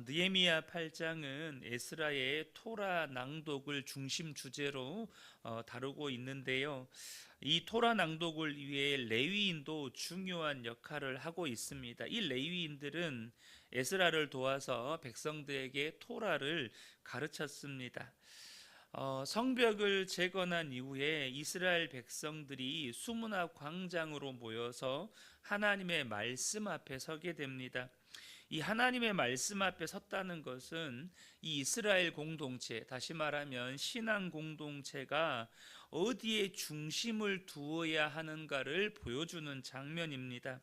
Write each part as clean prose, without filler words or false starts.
느헤미야 8장은 에스라의 토라 낭독을 중심 주제로 다루고 있는데요. 이 토라 낭독을 위해 레위인도 중요한 역할을 하고 있습니다. 이 레위인들은 에스라를 도와서 백성들에게 토라를 가르쳤습니다. 성벽을 재건한 이후에 이스라엘 백성들이 수문학 광장으로 모여서 하나님의 말씀 앞에 서게 됩니다. 이 하나님의 말씀 앞에 섰다는 것은 이 이스라엘 공동체, 다시 말하면 신앙 공동체가 어디에 중심을 두어야 하는가를 보여주는 장면입니다.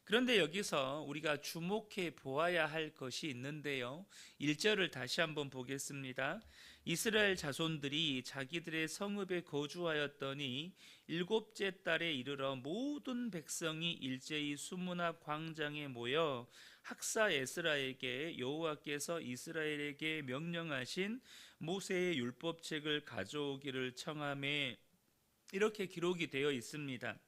그런데 여기서 우리가 주목해 보아야 할 것이 있는데요. 1절을 다시 한번 보겠습니다. 이스라엘 자손들이 자기들의 성읍에 거주하였더니 일곱째 달에 이르러 모든 백성이 일제히 수문 앞 광장에 모여 학사 에스라에게 여호와께서 이스라엘에게 명령하신 모세의 율법책을 가져오기를 청하매, 이렇게 기록이 되어 있습니다.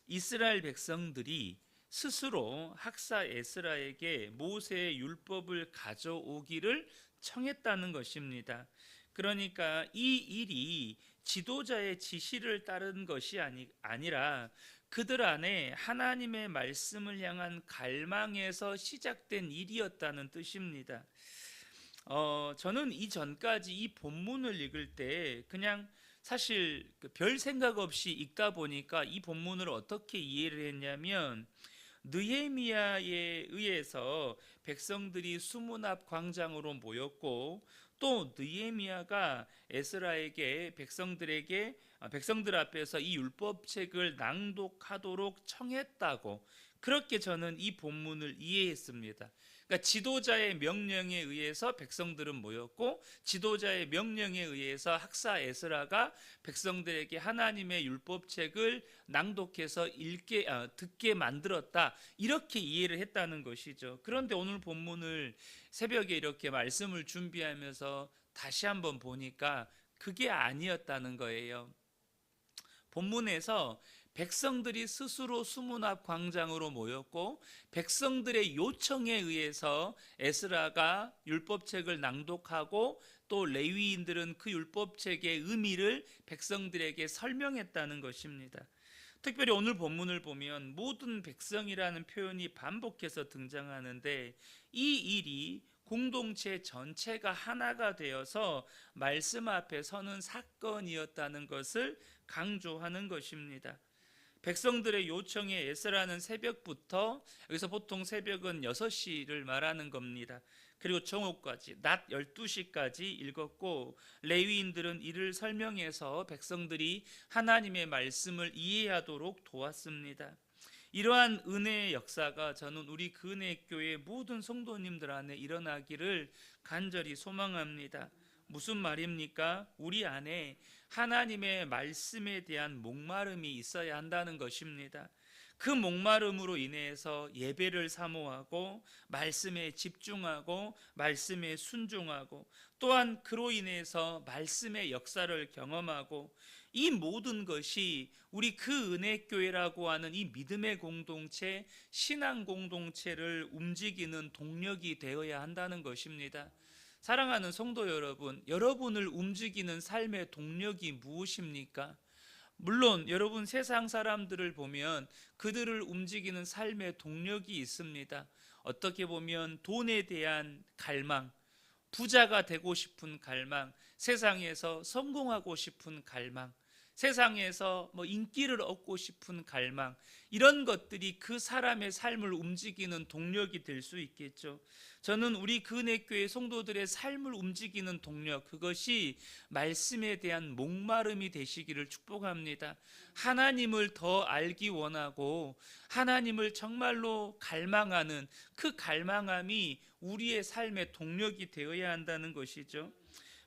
이스라엘 백성들이 스스로 학사 에스라에게 모세의 율법을 가져오기를 청했다는 것입니다. 그러니까 이 일이 지도자의 지시를 따른 것이 아니라 그들 안에 하나님의 말씀을 향한 갈망에서 시작된 일이었다는 뜻입니다. 저는 이전까지 이 본문을 읽을 때 그냥 사실 별 생각 없이 읽다 보니까 이 본문을 어떻게 이해를 했냐면, 느헤미야에 의해서 백성들이 수문 앞 광장으로 모였고, 또 느헤미야가 에스라에게 백성들 앞에서 이 율법책을 낭독하도록 청했다고, 그렇게 저는 이 본문을 이해했습니다. 그러니까 지도자의 명령에 의해서 백성들은 모였고, 지도자의 명령에 의해서 학사 에스라가 백성들에게 하나님의 율법책을 낭독해서 듣게 만들었다, 이렇게 이해를 했다는 것이죠. 그런데 오늘 본문을 새벽에 이렇게 말씀을 준비하면서 다시 한번 보니까 그게 아니었다는 거예요. 본문에서 백성들이 스스로 수문 앞 광장으로 모였고, 백성들의 요청에 의해서 에스라가 율법책을 낭독하고, 또 레위인들은 그 율법책의 의미를 백성들에게 설명했다는 것입니다. 특별히 오늘 본문을 보면 모든 백성이라는 표현이 반복해서 등장하는데, 이 일이 공동체 전체가 하나가 되어서 말씀 앞에 서는 사건이었다는 것을 강조하는 것입니다. 백성들의 요청에 에스라는 새벽부터, 여기서 보통 새벽은 6시를 말하는 겁니다. 그리고 정오까지, 낮 12시까지 읽었고, 레위인들은 이를 설명해서 백성들이 하나님의 말씀을 이해하도록 도왔습니다. 이러한 은혜의 역사가 저는 우리 근혜교회 모든 성도님들 안에 일어나기를 간절히 소망합니다. 무슨 말입니까? 우리 안에 하나님의 말씀에 대한 목마름이 있어야 한다는 것입니다. 그 목마름으로 인해서 예배를 사모하고, 말씀에 집중하고, 말씀에 순종하고, 또한 그로 인해서 말씀의 역사를 경험하고, 이 모든 것이 우리 그 은혜교회라고 하는 이 믿음의 공동체, 신앙 공동체를 움직이는 동력이 되어야 한다는 것입니다. 사랑하는 성도 여러분, 여러분을 움직이는 삶의 동력이 무엇입니까? 물론 여러분 세상 사람들을 보면 그들을 움직이는 삶의 동력이 있습니다. 어떻게 보면 돈에 대한 갈망, 부자가 되고 싶은 갈망, 세상에서 성공하고 싶은 갈망, 세상에서 인기를 얻고 싶은 갈망, 이런 것들이 그 사람의 삶을 움직이는 동력이 될 수 있겠죠. 저는 우리 근혜교회 성도들의 삶을 움직이는 동력, 그것이 말씀에 대한 목마름이 되시기를 축복합니다. 하나님을 더 알기 원하고 하나님을 정말로 갈망하는 그 갈망함이 우리의 삶의 동력이 되어야 한다는 것이죠.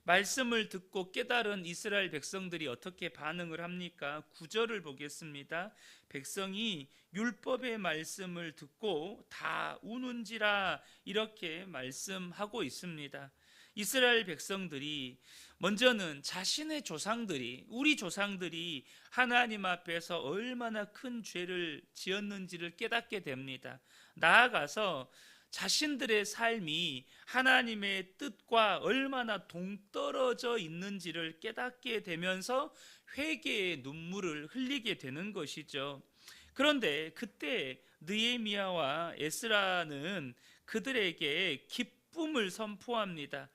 말씀을 듣고 깨달은 이스라엘 백성들이 어떻게 반응을 합니까? 9절을 보겠습니다. 백성이 율법의 말씀을 듣고 다 우는지라, 이렇게 말씀하고 있습니다. 이스라엘 백성들이 먼저는 자신의 조상들이, 우리 조상들이 하나님 앞에서 얼마나 큰 죄를 지었는지를 깨닫게 됩니다. 나아가서 자신들의 삶이 하나님의 뜻과 얼마나 동떨어져 있는지를 깨닫게 되면서 회개의 눈물을 흘리게 되는 것이죠. 그런데 그때 느헤미야와 에스라는 그들에게 기쁨을 선포합니다.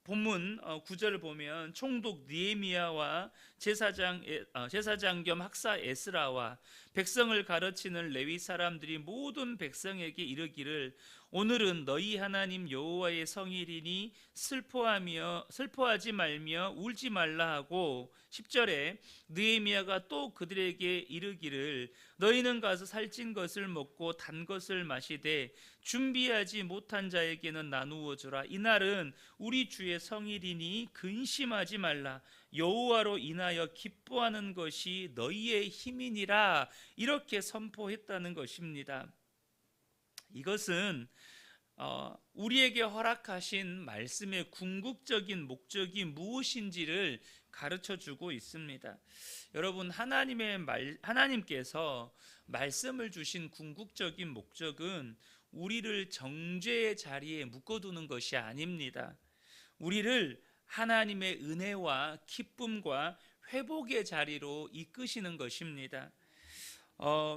본문 9절을 보면 총독 느헤미야와 제사장 겸 학사 에스라와 백성을 가르치는 레위 사람들이 모든 백성에게 이르기를 오늘은 너희 하나님 여호와의 성일이니 슬퍼하지 말며 울지 말라 하고 10절에 느헤미야가 또 그들에게 이르기를 너희는 가서 살찐 것을 먹고 단 것을 마시되 준비하지 못한 자에게는 나누어 주라. 이날은 우리 주의 성일이니 근심하지 말라. 여호와로 인하여 기뻐하는 것이 너희의 힘이니라. 이렇게 선포했다는 것입니다. 이것은 우리에게 허락하신 말씀의 궁극적인 목적이 무엇인지를 가르쳐 주고 있습니다. 여러분, 하나님께서 말씀을 주신 궁극적인 목적은 우리를 정죄의 자리에 묶어두는 것이 아닙니다. 우리를 하나님의 은혜와 기쁨과 회복의 자리로 이끄시는 것입니다.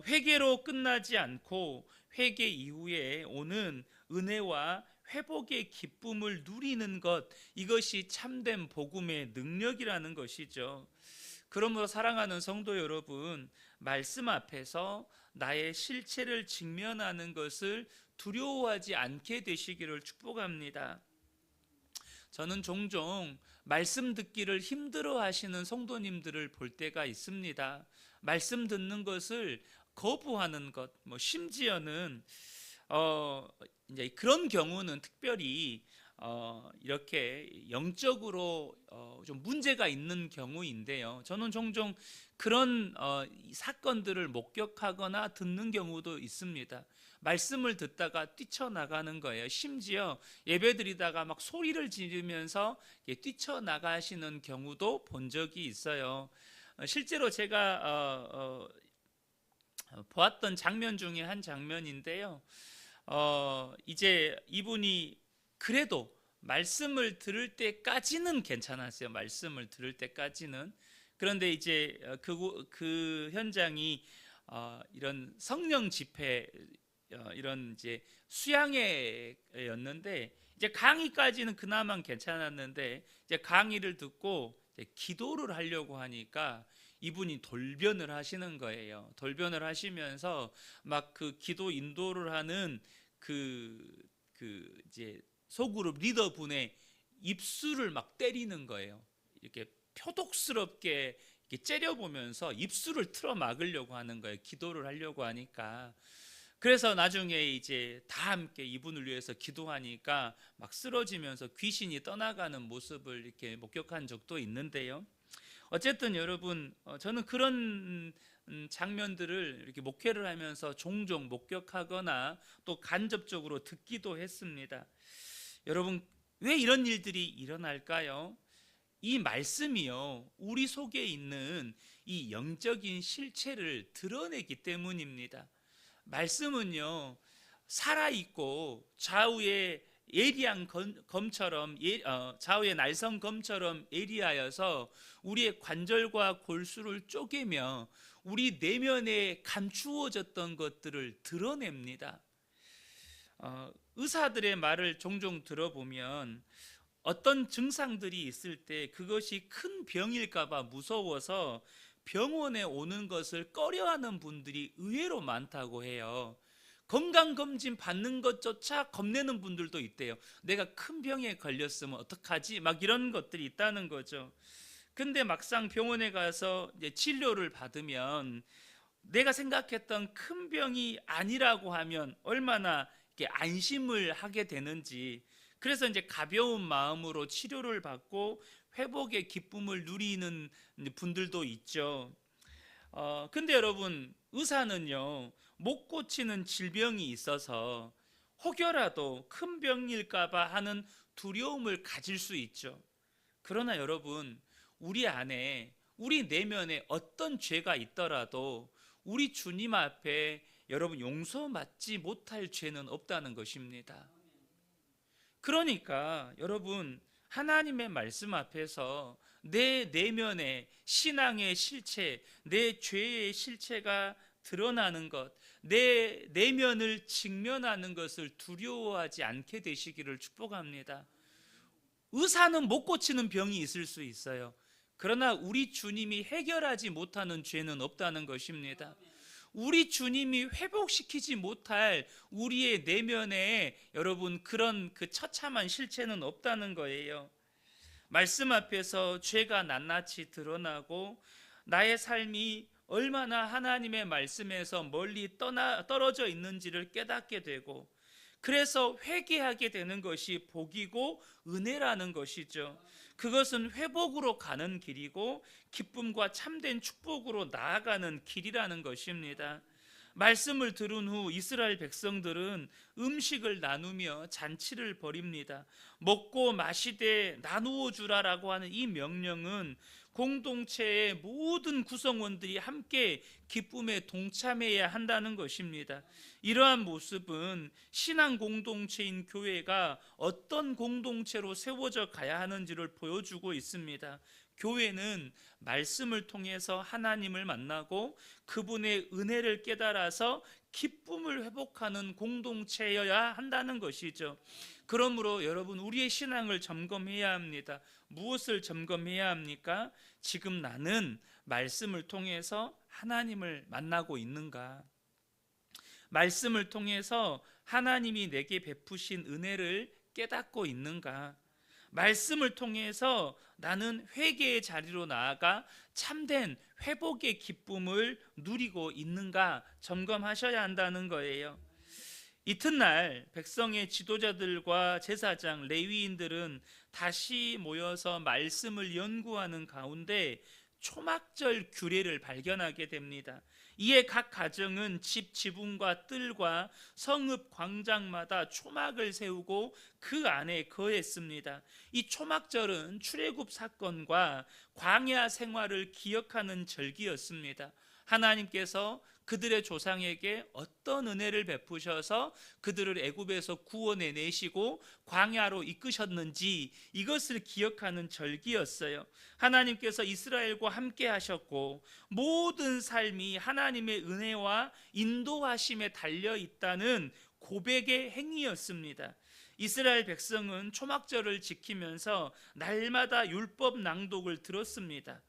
회개로 끝나지 않고 회개 이후에 오는 은혜와 회복의 기쁨을 누리는 것, 이것이 참된 복음의 능력이라는 것이죠. 그러므로 사랑하는 성도 여러분, 말씀 앞에서 나의 실체를 직면하는 것을 두려워하지 않게 되시기를 축복합니다. 저는 종종 말씀 듣기를 힘들어 하시는 성도님들을 볼 때가 있습니다. 말씀 듣는 것을 거부하는 것, 심지어는 이제 그런 경우는 특별히 이렇게 영적으로 좀 문제가 있는 경우인데요. 저는 종종 그런 사건들을 목격하거나 듣는 경우도 있습니다. 말씀을 듣다가 뛰쳐나가는 거예요. 심지어 예배드리다가 막 소리를 지르면서 뛰쳐나가시는 경우도 본 적이 있어요. 실제로 제가 보았던 장면 중에 한 장면인데요. 이제 이분이 그래도 말씀을 들을 때까지는 괜찮았어요. 말씀을 들을 때까지는. 그런데 이제 그 현장이 이런 성령 집회, 이런 이제 수양회였는데, 이제 강의까지는 그나마 괜찮았는데, 이제 강의를 듣고 이제 기도를 하려고 하니까 이분이 돌변을 하시는 거예요. 돌변을 하시면서 막 그 기도 인도를 하는 그 이제 소그룹 리더분의 입술을 막 때리는 거예요. 이렇게 표독스럽게 이렇게 째려보면서 입술을 틀어 막으려고 하는 거예요. 기도를 하려고 하니까. 그래서 나중에 이제 다 함께 이분을 위해서 기도하니까 막 쓰러지면서 귀신이 떠나가는 모습을 이렇게 목격한 적도 있는데요. 어쨌든 여러분, 저는 그런 장면들을 이렇게 목회를 하면서 종종 목격하거나 또 간접적으로 듣기도 했습니다. 여러분, 왜 이런 일들이 일어날까요? 이 말씀이요, 우리 속에 있는 이 영적인 실체를 드러내기 때문입니다. 말씀은요, 살아있고 좌우에 예리한 검처럼 좌우의 날선 검처럼 예리하여서 우리의 관절과 골수를 쪼개며 우리 내면에 감추어졌던 것들을 드러냅니다. 의사들의 말을 종종 들어보면 어떤 증상들이 있을 때 그것이 큰 병일까 봐 무서워서 병원에 오는 것을 꺼려하는 분들이 의외로 많다고 해요. 건강검진 받는 것조차 겁내는 분들도 있대요. 내가 큰 병에 걸렸으면 어떡하지? 막 이런 것들이 있다는 거죠. 근데 막상 병원에 가서 이제 치료를 받으면 내가 생각했던 큰 병이 아니라고 하면 얼마나 이렇게 안심을 하게 되는지, 그래서 이제 가벼운 마음으로 치료를 받고 회복의 기쁨을 누리는 분들도 있죠. 근데 여러분, 의사는요, 못 고치는 질병이 있어서 혹여라도 큰 병일까봐 하는 두려움을 가질 수 있죠. 그러나 여러분, 우리 안에, 우리 내면에 어떤 죄가 있더라도 우리 주님 앞에 여러분 용서받지 못할 죄는 없다는 것입니다. 그러니까 여러분 하나님의 말씀 앞에서 내 내면의 신앙의 실체, 내 죄의 실체가 드러나는 것, 내 내면을 직면하는 것을 두려워하지 않게 되시기를 축복합니다. 의사는 못 고치는 병이 있을 수 있어요. 그러나 우리 주님이 해결하지 못하는 죄는 없다는 것입니다. 우리 주님이 회복시키지 못할 우리의 내면에 여러분 그런 그 처참한 실체는 없다는 거예요. 말씀 앞에서 죄가 낱낱이 드러나고 나의 삶이 얼마나 하나님의 말씀에서 멀리 떨어져 있는지를 깨닫게 되고, 그래서 회개하게 되는 것이 복이고 은혜라는 것이죠. 그것은 회복으로 가는 길이고 기쁨과 참된 축복으로 나아가는 길이라는 것입니다. 말씀을 들은 후 이스라엘 백성들은 음식을 나누며 잔치를 벌입니다. 먹고 마시되 나누어 주라라고 하는 이 명령은 공동체의 모든 구성원들이 함께 기쁨에 동참해야 한다는 것입니다. 이러한 모습은 신앙 공동체인 교회가 어떤 공동체로 세워져 가야 하는지를 보여주고 있습니다. 교회는 말씀을 통해서 하나님을 만나고 그분의 은혜를 깨달아서 기쁨을 회복하는 공동체여야 한다는 것이죠. 그러므로 여러분 우리의 신앙을 점검해야 합니다. 무엇을 점검해야 합니까? 지금 나는 말씀을 통해서 하나님을 만나고 있는가? 말씀을 통해서 하나님이 내게 베푸신 은혜를 깨닫고 있는가? 말씀을 통해서 나는 회개의 자리로 나아가 참된 회복의 기쁨을 누리고 있는가 점검하셔야 한다는 거예요. 이튿날 백성의 지도자들과 제사장, 레위인들은 다시 모여서 말씀을 연구하는 가운데 초막절 규례를 발견하게 됩니다. 이에 각 가정은 집 지붕과 뜰과 성읍 광장마다 초막을 세우고 그 안에 거했습니다. 이 초막절은 출애굽 사건과 광야 생활을 기억하는 절기였습니다. 하나님께서 그들의 조상에게 어떤 은혜를 베푸셔서 그들을 애굽에서 구원해 내시고 광야로 이끄셨는지 이것을 기억하는 절기였어요. 하나님께서 이스라엘과 함께 하셨고 모든 삶이 하나님의 은혜와 인도하심에 달려 있다는 고백의 행위였습니다. 이스라엘 백성은 초막절을 지키면서 날마다 율법 낭독을 들었습니다.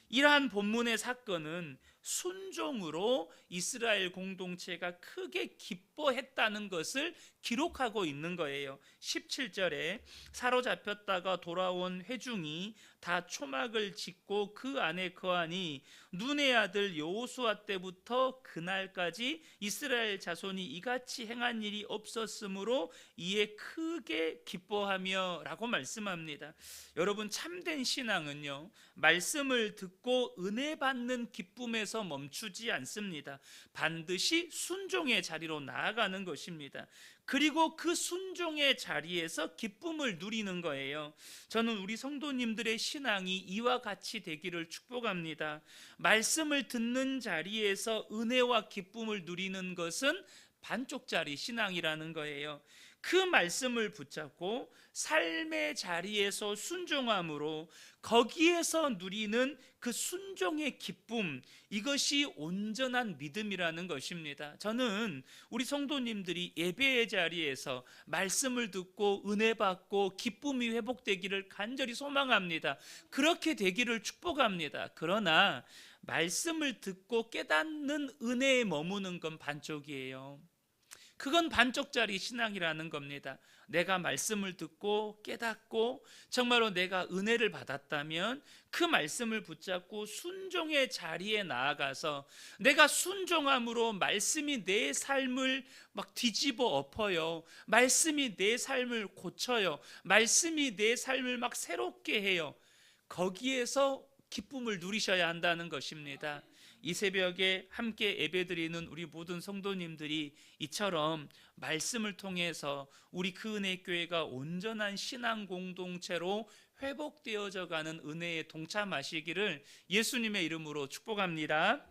이러한 본문의 사건은 순종으로 이스라엘 공동체가 크게 기뻐했다는 것을 기록하고 있는 거예요. 17절에 사로잡혔다가 돌아온 회중이 다 초막을 짓고 그 안에 거하니 눈의 아들 여호수아 때부터 그날까지 이스라엘 자손이 이같이 행한 일이 없었으므로 이에 크게 기뻐하며 라고 말씀합니다. 여러분 참된 신앙은요 말씀을 듣고 은혜 받는 기쁨에서 멈추지 않습니다. 반드시 순종의 자리로 나아가는 것입니다. 그리고 그 순종의 자리에서 기쁨을 누리는 거예요. 저는 우리 성도님들의 신앙이 이와 같이 되기를 축복합니다. 말씀을 듣는 자리에서 은혜와 기쁨을 누리는 것은 반쪽짜리 신앙이라는 거예요. 그 말씀을 붙잡고 삶의 자리에서 순종함으로 거기에서 누리는 그 순종의 기쁨, 이것이 온전한 믿음이라는 것입니다. 저는 우리 성도님들이 예배의 자리에서 말씀을 듣고 은혜 받고 기쁨이 회복되기를 간절히 소망합니다. 그렇게 되기를 축복합니다. 그러나 말씀을 듣고 깨닫는 은혜에 머무는 건 반쪽이에요. 그건 반쪽짜리 신앙이라는 겁니다. 내가 말씀을 듣고 깨닫고 정말로 내가 은혜를 받았다면 그 말씀을 붙잡고 순종의 자리에 나아가서 내가 순종함으로 말씀이 내 삶을 막 뒤집어 엎어요. 말씀이 내 삶을 고쳐요. 말씀이 내 삶을 막 새롭게 해요. 거기에서 기쁨을 누리셔야 한다는 것입니다. 이 새벽에 함께 예배드리는 우리 모든 성도님들이 이처럼 말씀을 통해서 우리 그 은혜 교회가 온전한 신앙 공동체로 회복되어져 가는 은혜에 동참하시기를 예수님의 이름으로 축복합니다.